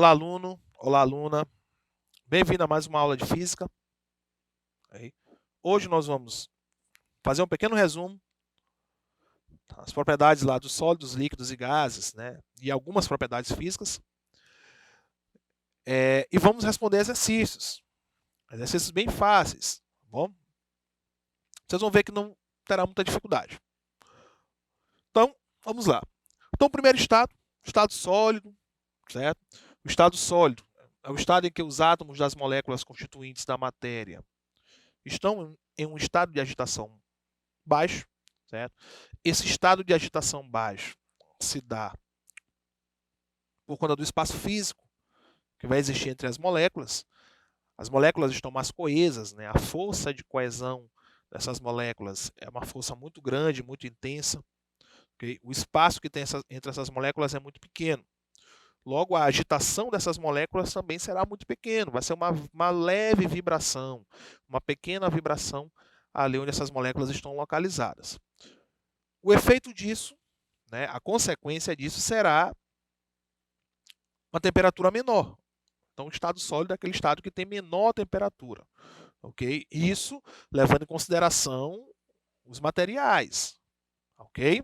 Olá, aluno. Olá, aluna. Bem-vindo a mais uma aula de física. Hoje nós vamos fazer um pequeno resumo das propriedades lá dos sólidos, líquidos e gases, né? E algumas propriedades físicas. E vamos responder exercícios bem fáceis, tá bom? Vocês vão ver que não terá muita dificuldade. Então, vamos lá. Então, o primeiro estado sólido, certo? O estado sólido é o estado em que os átomos das moléculas constituintes da matéria estão em um estado de agitação baixo, certo? Esse estado de agitação baixo se dá por conta do espaço físico que vai existir entre as moléculas. As moléculas estão mais coesas, né? A força de coesão dessas moléculas é uma força muito grande, muito intensa. Okay? O espaço que tem entre essas moléculas é muito pequeno. Logo, a agitação dessas moléculas também será muito pequena. Vai ser uma leve vibração, uma pequena vibração ali onde essas moléculas estão localizadas. O efeito disso, né, a consequência disso será uma temperatura menor. Então, o estado sólido é aquele estado que tem menor temperatura. Ok? Isso levando em consideração os materiais. Ok?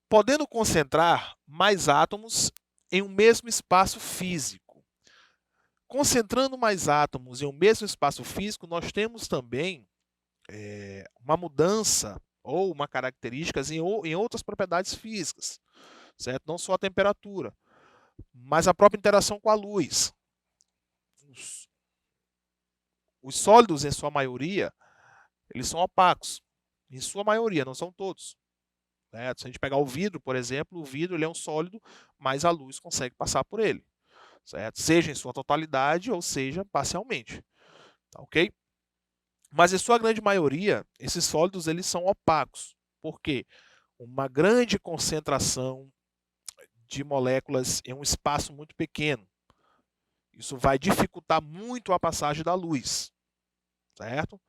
Podendo concentrar mais átomos em um mesmo espaço físico. Concentrando mais átomos em um mesmo espaço físico, nós temos também uma mudança ou uma característica em outras propriedades físicas, certo? Não só a temperatura, mas a própria interação com a luz. Os sólidos, em sua maioria, eles são opacos. Em sua maioria, não são todos. Certo? Se a gente pegar o vidro, por exemplo, o vidro ele é um sólido, mas a luz consegue passar por ele. Certo? Seja em sua totalidade ou seja parcialmente. Tá, ok? Mas em sua grande maioria, esses sólidos eles são opacos. Por quê? Uma grande concentração de moléculas em um espaço muito pequeno. Isso vai dificultar muito a passagem da luz. Certo?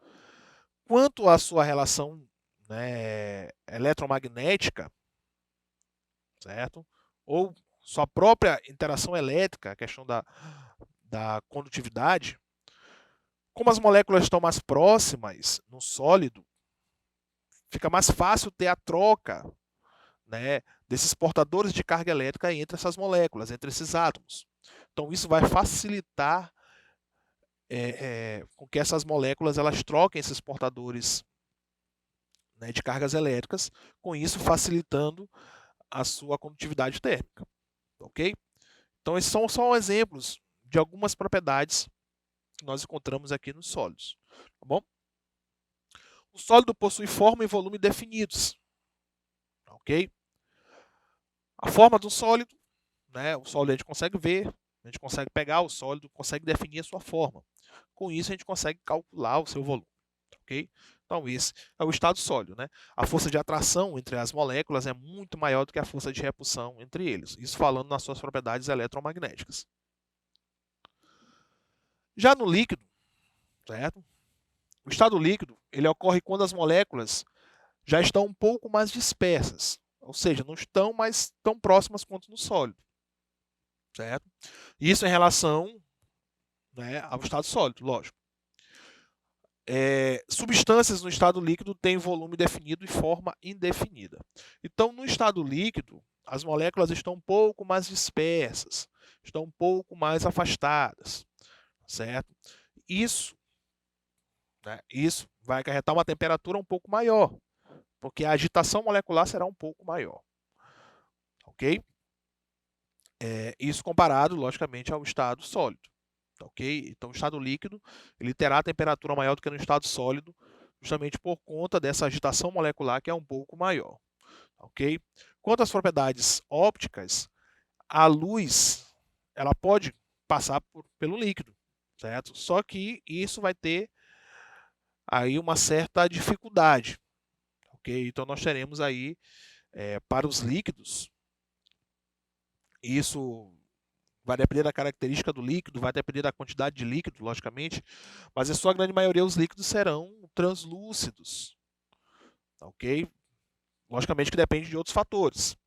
Quanto à sua relação, né, eletromagnética, certo? Ou sua própria interação elétrica, a questão da condutividade, como as moléculas estão mais próximas no sólido, fica mais fácil ter a troca, né, desses portadores de carga elétrica entre essas moléculas, entre esses átomos. Então, isso vai facilitar com que essas moléculas elas troquem esses portadores, né, de cargas elétricas, com isso facilitando a sua condutividade térmica. Ok? Então, esses são só exemplos de algumas propriedades que nós encontramos aqui nos sólidos. Tá bom? O sólido possui forma e volume definidos. Ok? A forma do sólido, né, o sólido a gente consegue ver, a gente consegue pegar o sólido, consegue definir a sua forma. Com isso, a gente consegue calcular o seu volume. Ok? Então, esse é o estado sólido. Né? A força de atração entre as moléculas é muito maior do que a força de repulsão entre eles. Isso falando nas suas propriedades eletromagnéticas. Já no líquido, certo? O estado líquido ele ocorre quando as moléculas já estão um pouco mais dispersas, ou seja, não estão mais tão próximas quanto no sólido. Certo? Isso em relação, né, ao estado sólido, lógico. Substâncias no estado líquido têm volume definido e forma indefinida. Então, no estado líquido, as moléculas estão um pouco mais dispersas, estão um pouco mais afastadas, certo? Isso vai acarretar uma temperatura um pouco maior, porque a agitação molecular será um pouco maior. Ok? Isso comparado, logicamente, ao estado sólido. Ok? Então, o estado líquido ele terá temperatura maior do que no estado sólido, justamente por conta dessa agitação molecular que é um pouco maior. Ok? Quanto às propriedades ópticas, a luz ela pode passar pelo líquido, certo? Só que isso vai ter aí uma certa dificuldade. Ok? Então, nós teremos aí, para os líquidos, isso vai depender da característica do líquido, vai depender da quantidade de líquido, logicamente, mas em sua grande maioria os líquidos serão translúcidos, ok? Logicamente que depende de outros fatores.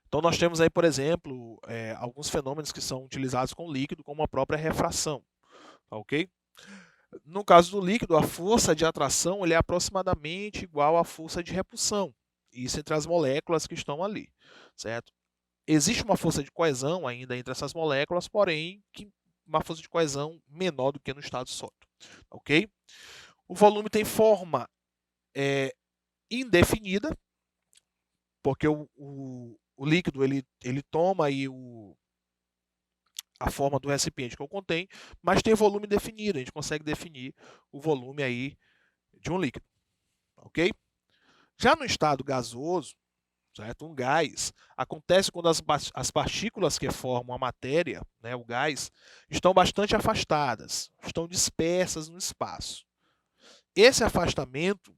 Então, nós temos aí, por exemplo, alguns fenômenos que são utilizados com o líquido, como a própria refração, tá ok? No caso do líquido, a força de atração ele é aproximadamente igual à força de repulsão, isso entre as moléculas que estão ali, certo? Existe uma força de coesão ainda entre essas moléculas, porém, uma força de coesão menor do que no estado sólido, ok? O volume tem forma indefinida, porque o líquido ele toma aí a forma do recipiente que o contém, mas tem volume definido, a gente consegue definir o volume aí de um líquido, ok? Já no estado gasoso, certo? Um gás acontece quando as partículas que formam a matéria, né, o gás, estão bastante afastadas, estão dispersas no espaço. Esse afastamento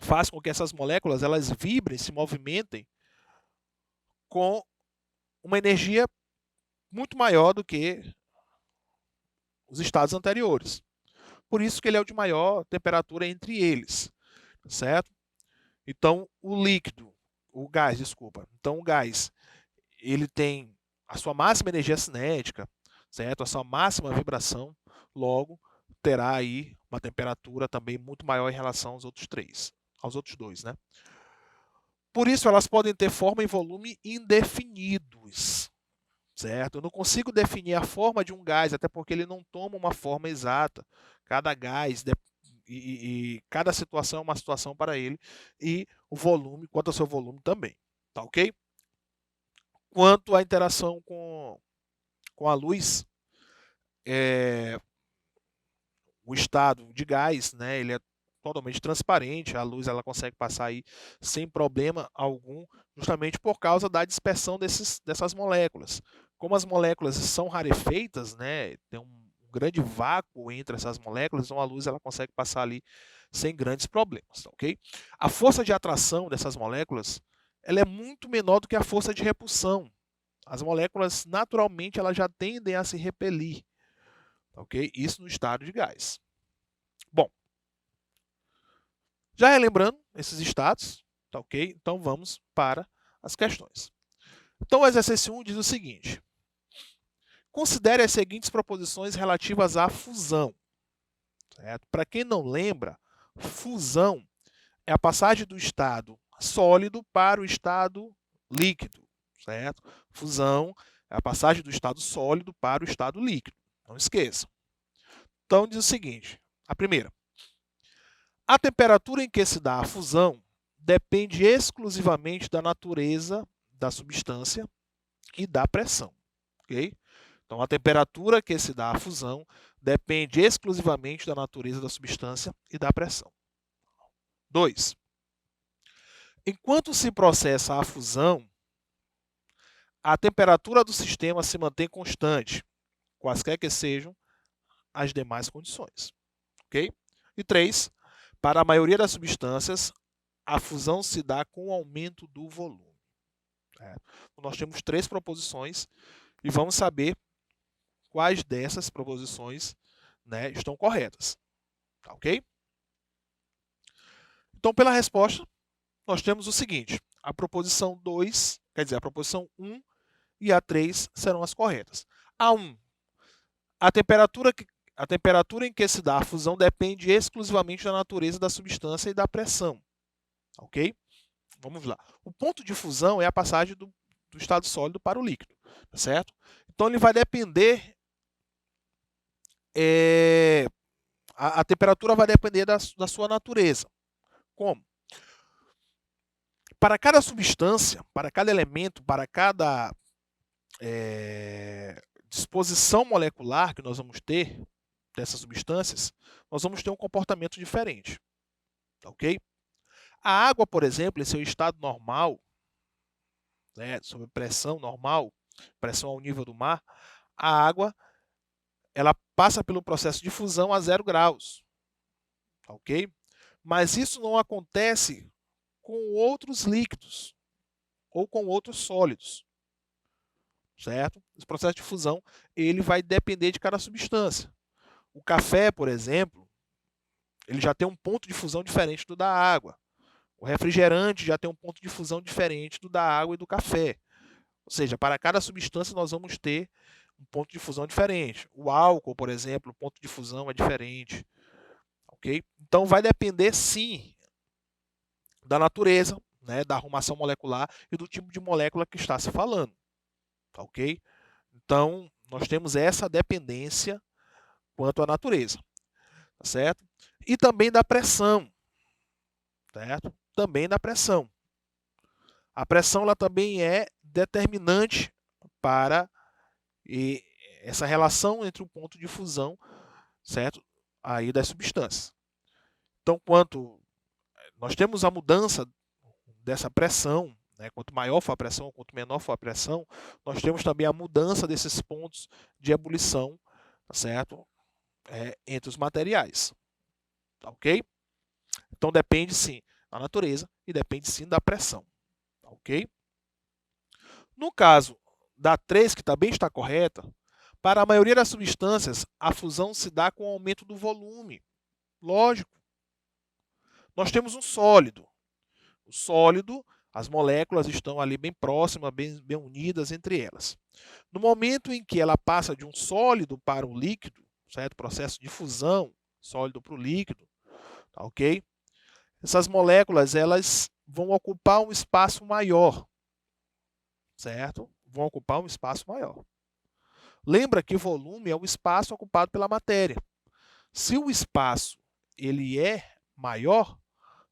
faz com que essas moléculas elas vibrem, se movimentem com uma energia muito maior do que os estados anteriores. Por isso que ele é o de maior temperatura entre eles, certo? Então, o gás, ele tem a sua máxima energia cinética, certo? A sua máxima vibração, logo terá aí uma temperatura também muito maior em relação aos outros dois, né? Por isso, elas podem ter forma e volume indefinidos, certo? Eu não consigo definir a forma de um gás, até porque ele não toma uma forma exata. Cada gás e cada situação é uma situação para ele, e o volume, quanto ao seu volume também, tá ok? Quanto à interação com a luz, o estado de gás, né, ele é totalmente transparente, a luz ela consegue passar aí sem problema algum, justamente por causa da dispersão dessas moléculas. Como as moléculas são rarefeitas, né, tem um grande vácuo entre essas moléculas, então a luz ela consegue passar ali sem grandes problemas, ok? A força de atração dessas moléculas ela é muito menor do que a força de repulsão. As moléculas naturalmente elas já tendem a se repelir, ok? Isso no estado de gás. Bom, já relembrando esses estados, tá ok? Então vamos para as questões. Então o exercício 1 diz o seguinte: considere as seguintes proposições relativas à fusão. Para quem não lembra, fusão é a passagem do estado sólido para o estado líquido, certo? Fusão é a passagem do estado sólido para o estado líquido. Não esqueçam. Então diz o seguinte: a primeira, a temperatura em que se dá a fusão depende exclusivamente da natureza da substância e da pressão, ok? Então, a temperatura que se dá a fusão depende exclusivamente da natureza da substância e da pressão. 2. Enquanto se processa a fusão, a temperatura do sistema se mantém constante, quaisquer que sejam as demais condições, ok? E 3. Para a maioria das substâncias, a fusão se dá com o aumento do volume. Então, nós temos 3 proposições e vamos saber quais dessas proposições, né, estão corretas. Tá ok? Então, pela resposta, nós temos o seguinte: a proposição 2, quer dizer, a proposição 1 e a 3 serão as corretas. A 1, a temperatura em que se dá a fusão depende exclusivamente da natureza da substância e da pressão. Ok? Vamos lá. O ponto de fusão é a passagem do estado sólido para o líquido, tá certo? Então, ele vai depender... a temperatura vai depender da sua natureza. Como? Para cada substância, para cada elemento, para cada disposição molecular que nós vamos ter dessas substâncias, nós vamos ter um comportamento diferente. Ok? A água, por exemplo, em seu estado normal, né, sob pressão normal, pressão ao nível do mar, a água ela passa pelo processo de fusão a 0 graus. Ok? Mas isso não acontece com outros líquidos ou com outros sólidos, certo? Esse processo de fusão ele vai depender de cada substância. O café, por exemplo, ele já tem um ponto de fusão diferente do da água. O refrigerante já tem um ponto de fusão diferente do da água e do café. Ou seja, para cada substância nós vamos ter um ponto de fusão diferente. O álcool, por exemplo, o ponto de fusão é diferente. Ok? Então vai depender sim da natureza, né, da arrumação molecular e do tipo de molécula que está se falando. Ok? Então nós temos essa dependência quanto à natureza. Tá certo? E também da pressão. Certo? Também da pressão. A pressão ela também é determinante para essa relação entre o ponto de fusão, certo? Aí das substâncias. Então, quanto nós temos a mudança dessa pressão, né? Quanto maior for a pressão, quanto menor for a pressão, nós temos também a mudança desses pontos de ebulição, tá certo? Entre os materiais. Tá ok? Então depende sim da natureza e depende sim da pressão. Tá ok? No caso da 3, que também está correta, para a maioria das substâncias, a fusão se dá com o aumento do volume. Lógico. Nós temos um sólido. O sólido, as moléculas estão ali bem próximas, bem unidas entre elas. No momento em que ela passa de um sólido para um líquido, certo? Processo de fusão, sólido para o líquido, tá ok? Essas moléculas elas vão ocupar um espaço maior, certo? Vão ocupar um espaço maior. Lembra que volume é o espaço ocupado pela matéria. Se o espaço ele é maior,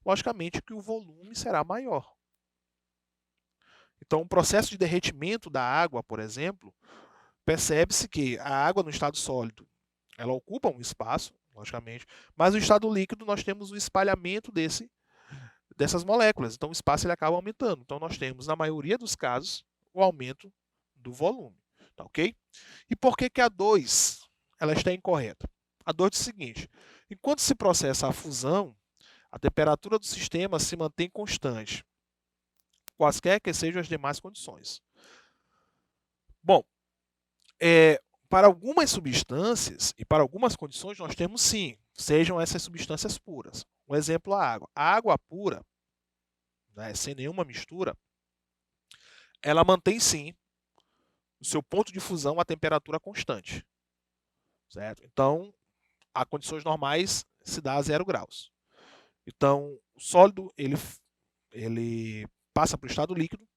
logicamente que o volume será maior. Então, o processo de derretimento da água, por exemplo, percebe-se que a água no estado sólido ela ocupa um espaço, logicamente, mas no estado líquido nós temos o espalhamento dessas moléculas. Então, o espaço ele acaba aumentando. Então, nós temos, na maioria dos casos, o aumento do volume. Tá ok? E por que a 2 ela está incorreta? A 2 diz o seguinte: enquanto se processa a fusão, a temperatura do sistema se mantém constante, quaisquer que sejam as demais condições. Bom, para algumas substâncias e para algumas condições nós temos sim, sejam essas substâncias puras. Um exemplo, a água. A água pura, né, sem nenhuma mistura, ela mantém sim o seu ponto de fusão a temperatura constante. Certo? Então, a condições normais se dá a 0 graus. Então, o sólido ele passa para o estado líquido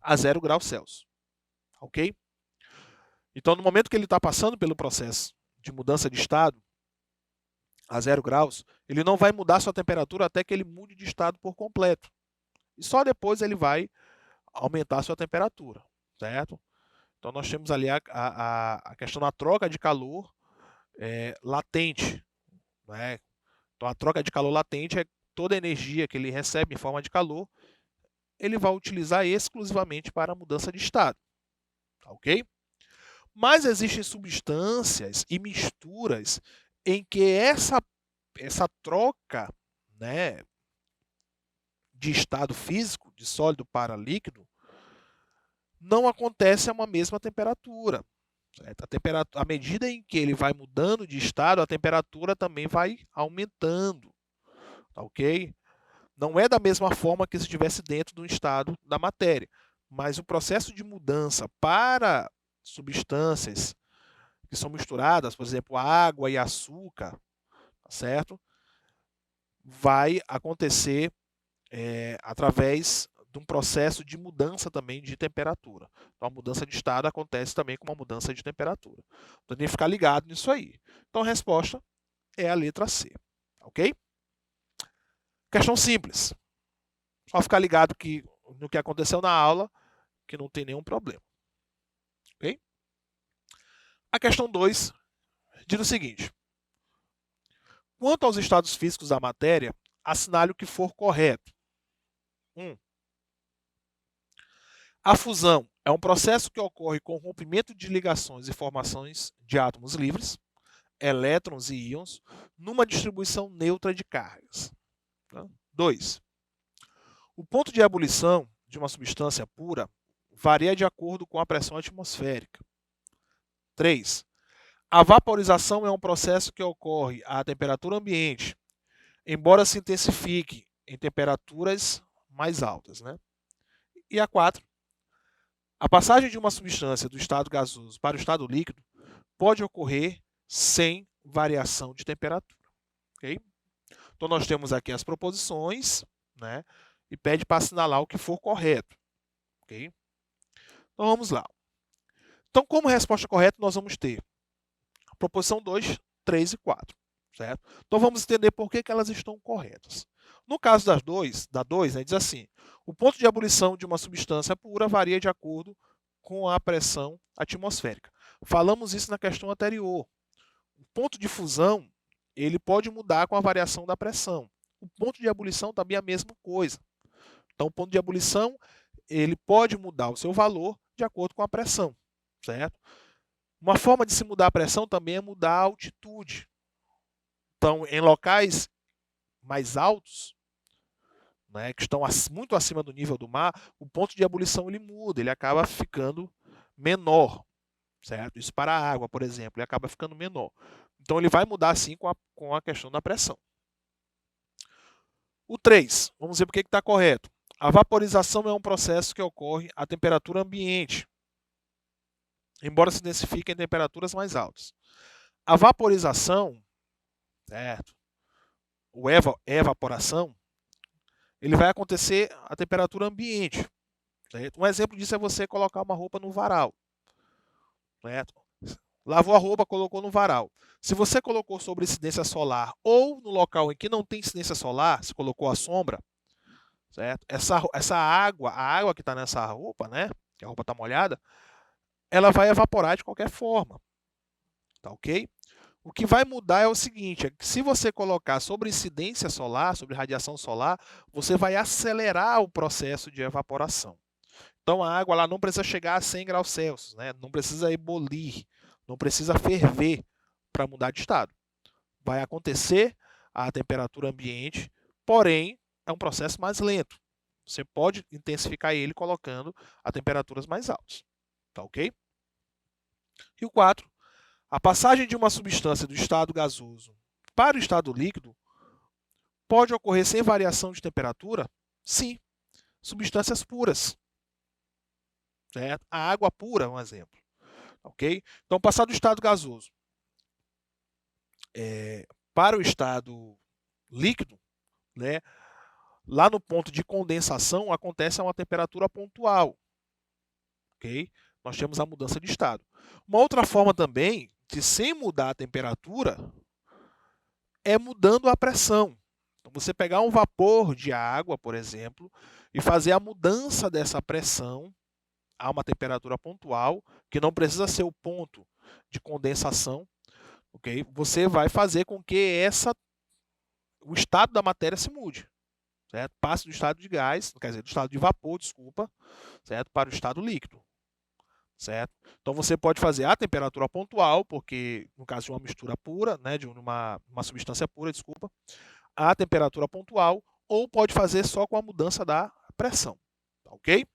a 0 graus Celsius. Ok? Então, no momento que ele está passando pelo processo de mudança de estado a 0 graus, ele não vai mudar sua temperatura até que ele mude de estado por completo. E só depois ele vai aumentar sua temperatura. Certo? Então, nós temos ali a questão da troca de calor latente. Né? Então, a troca de calor latente é toda a energia que ele recebe em forma de calor, ele vai utilizar exclusivamente para a mudança de estado. Ok? Mas existem substâncias e misturas em que essa troca, né, de estado físico, de sólido para líquido, não acontece a uma mesma temperatura. À medida em que ele vai mudando de estado, a temperatura também vai aumentando. Tá ok? Não é da mesma forma que se estivesse dentro do estado da matéria. Mas o processo de mudança para substâncias que são misturadas, por exemplo, água e açúcar, tá certo? Vai acontecer através de um processo de mudança também de temperatura. Então, a mudança de estado acontece também com uma mudança de temperatura. Então, tem que ficar ligado nisso aí. Então, a resposta é a letra C. Ok? Questão simples. Só ficar ligado no que aconteceu na aula, que não tem nenhum problema. Ok? A questão 2 diz o seguinte: quanto aos estados físicos da matéria, assinale o que for correto. 1. A fusão é um processo que ocorre com o rompimento de ligações e formações de átomos livres, elétrons e íons, numa distribuição neutra de cargas. 2. O ponto de ebulição de uma substância pura varia de acordo com a pressão atmosférica. 3. A vaporização é um processo que ocorre à temperatura ambiente, embora se intensifique em temperaturas mais altas, né? E a 4, a passagem de uma substância do estado gasoso para o estado líquido pode ocorrer sem variação de temperatura. Okay? Então, nós temos aqui as proposições, né? E pede para assinalar o que for correto. Okay? Então, vamos lá. Então, como resposta correta, nós vamos ter a proposição 2, 3 e 4. Certo? Então, vamos entender por que elas estão corretas. No caso da 2, né, diz assim, o ponto de ebulição de uma substância pura varia de acordo com a pressão atmosférica. Falamos isso na questão anterior. O ponto de fusão ele pode mudar com a variação da pressão. O ponto de ebulição também é a mesma coisa. Então, o ponto de ebulição ele pode mudar o seu valor de acordo com a pressão. Certo? Uma forma de se mudar a pressão também é mudar a altitude. Então, em locais mais altos, né, que estão muito acima do nível do mar, o ponto de ebulição ele muda, ele acaba ficando menor. Certo? Isso para a água, por exemplo, ele acaba ficando menor. Então, ele vai mudar sim com a questão da pressão. O 3, vamos ver por que está correto. A vaporização é um processo que ocorre a temperatura ambiente, embora se intensifique em temperaturas mais altas. A vaporização, certo? O evaporação, ele vai acontecer a temperatura ambiente. Certo? Um exemplo disso é você colocar uma roupa no varal. Certo? Lavou a roupa, colocou no varal. Se você colocou sobre incidência solar ou no local em que não tem incidência solar, se colocou a sombra, certo? Essa água, a água que está nessa roupa, né? Que a roupa está molhada, ela vai evaporar de qualquer forma. Tá ok? O que vai mudar é o seguinte, é que se você colocar sobre incidência solar, sobre radiação solar, você vai acelerar o processo de evaporação. Então a água lá não precisa chegar a 100 graus Celsius, né? Não precisa ebulir, não precisa ferver para mudar de estado. Vai acontecer a temperatura ambiente, porém é um processo mais lento. Você pode intensificar ele colocando a temperaturas mais altas. Tá ok? E o 4, a passagem de uma substância do estado gasoso para o estado líquido pode ocorrer sem variação de temperatura? Sim, substâncias puras. Certo? A água pura é um exemplo. Ok? Então, passar do estado gasoso para o estado líquido, né, lá no ponto de condensação acontece a uma temperatura pontual. Ok? Nós temos a mudança de estado. Uma outra forma também de sem mudar a temperatura é mudando a pressão. Então, você pegar um vapor de água, por exemplo, e fazer a mudança dessa pressão a uma temperatura pontual, que não precisa ser o ponto de condensação, ok? Você vai fazer com que o estado da matéria se mude, certo? Passe do estado de gás, quer dizer, do estado de vapor, desculpa, certo? Para o estado líquido, certo? Então você pode fazer a temperatura pontual, porque no caso de uma mistura pura, né, de uma substância pura, desculpa, a temperatura pontual, ou pode fazer só com a mudança da pressão, tá ok?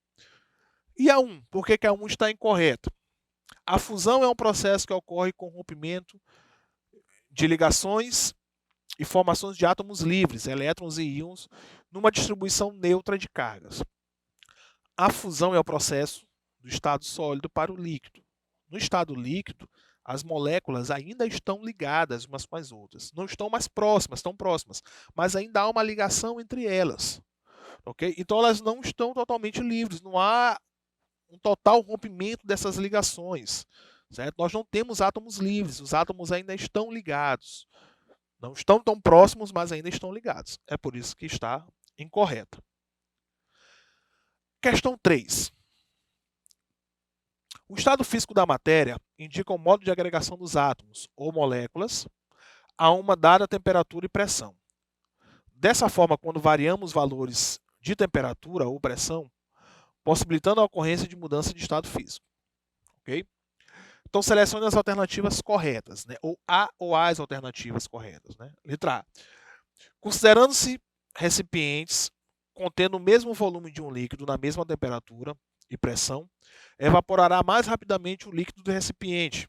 E a 1, por que a 1 está incorreta? A fusão é um processo que ocorre com rompimento de ligações e formações de átomos livres, elétrons e íons, numa distribuição neutra de cargas. A fusão é o processo do estado sólido para o líquido. No estado líquido, as moléculas ainda estão ligadas umas com as outras. Não estão mais próximas, estão próximas, mas ainda há uma ligação entre elas. Okay? Então elas não estão totalmente livres, não há um total rompimento dessas ligações. Certo? Nós não temos átomos livres, os átomos ainda estão ligados. Não estão tão próximos, mas ainda estão ligados. É por isso que está incorreta. Questão 3. O estado físico da matéria indica o modo de agregação dos átomos ou moléculas a uma dada temperatura e pressão. Dessa forma, quando variamos valores de temperatura ou pressão, possibilitando a ocorrência de mudança de estado físico. Ok? Então, selecione as alternativas corretas, né? Ou as alternativas corretas. Né? Letra A. Considerando-se recipientes contendo o mesmo volume de um líquido na mesma temperatura e pressão, evaporará mais rapidamente o líquido do recipiente,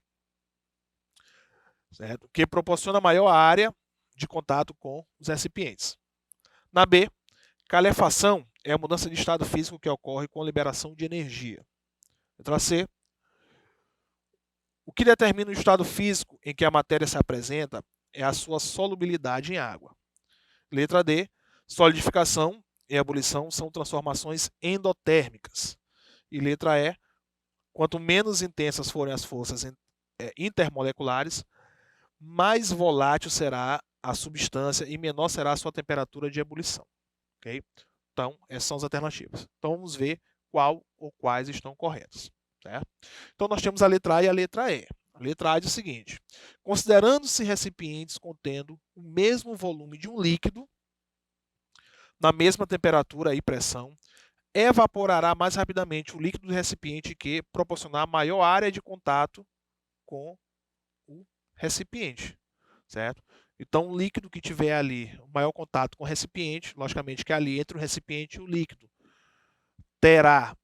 certo? Que proporciona maior área de contato com os recipientes. Na B, Calefação é a mudança de estado físico que ocorre com a liberação de energia. Letra C. O que determina o estado físico em que a matéria se apresenta é a sua solubilidade em água. Letra D. Solidificação e ebulição são transformações endotérmicas. E letra E. Quanto menos intensas forem as forças intermoleculares, mais volátil será a substância e menor será a sua temperatura de ebulição. Okay? Então, essas são as alternativas. Então, vamos ver qual ou quais estão corretos. Certo? Então, nós temos a letra A e a letra E. A letra A diz o seguinte: considerando-se recipientes contendo o mesmo volume de um líquido, na mesma temperatura e pressão, evaporará mais rapidamente o líquido do recipiente que proporcionar maior área de contato com o recipiente, certo? Então, o líquido que tiver ali o maior contato com o recipiente, logicamente que ali entre o recipiente e o líquido, terá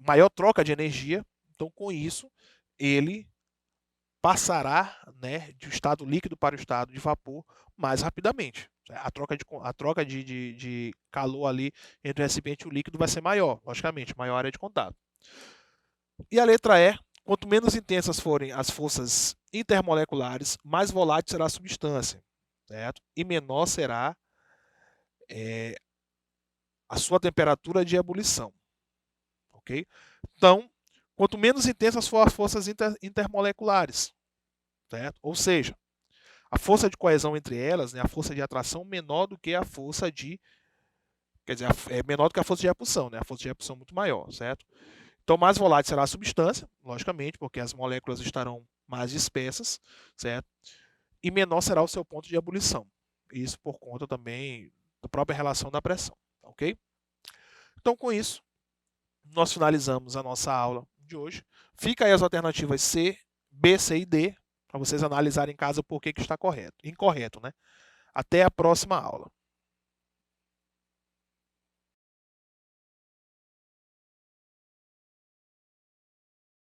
maior troca de energia. Então, com isso, ele passará, né, de estado líquido para o estado de vapor mais rapidamente. A troca de calor ali entre o recipiente e o líquido vai ser maior, logicamente, maior área de contato. E a letra E, quanto menos intensas forem as forças intermoleculares, mais volátil será a substância, certo? E menor será a sua temperatura de ebulição. Ok? Então, quanto menos intensas forem as forças intermoleculares, certo? Ou seja, a força de coesão entre elas, né, a força de atração menor do que a força de... Quer dizer, é menor do que a força de repulsão, né? A força de repulsão é muito maior, certo? Então, mais volátil será a substância, logicamente, porque as moléculas estarão mais dispersas, certo? E menor será o seu ponto de ebulição. Isso por conta também da própria relação da pressão, ok? Então, com isso, nós finalizamos a nossa aula de hoje. Fica aí as alternativas C, B, C e D, para vocês analisarem em casa por que está correto, incorreto, né? Até a próxima aula.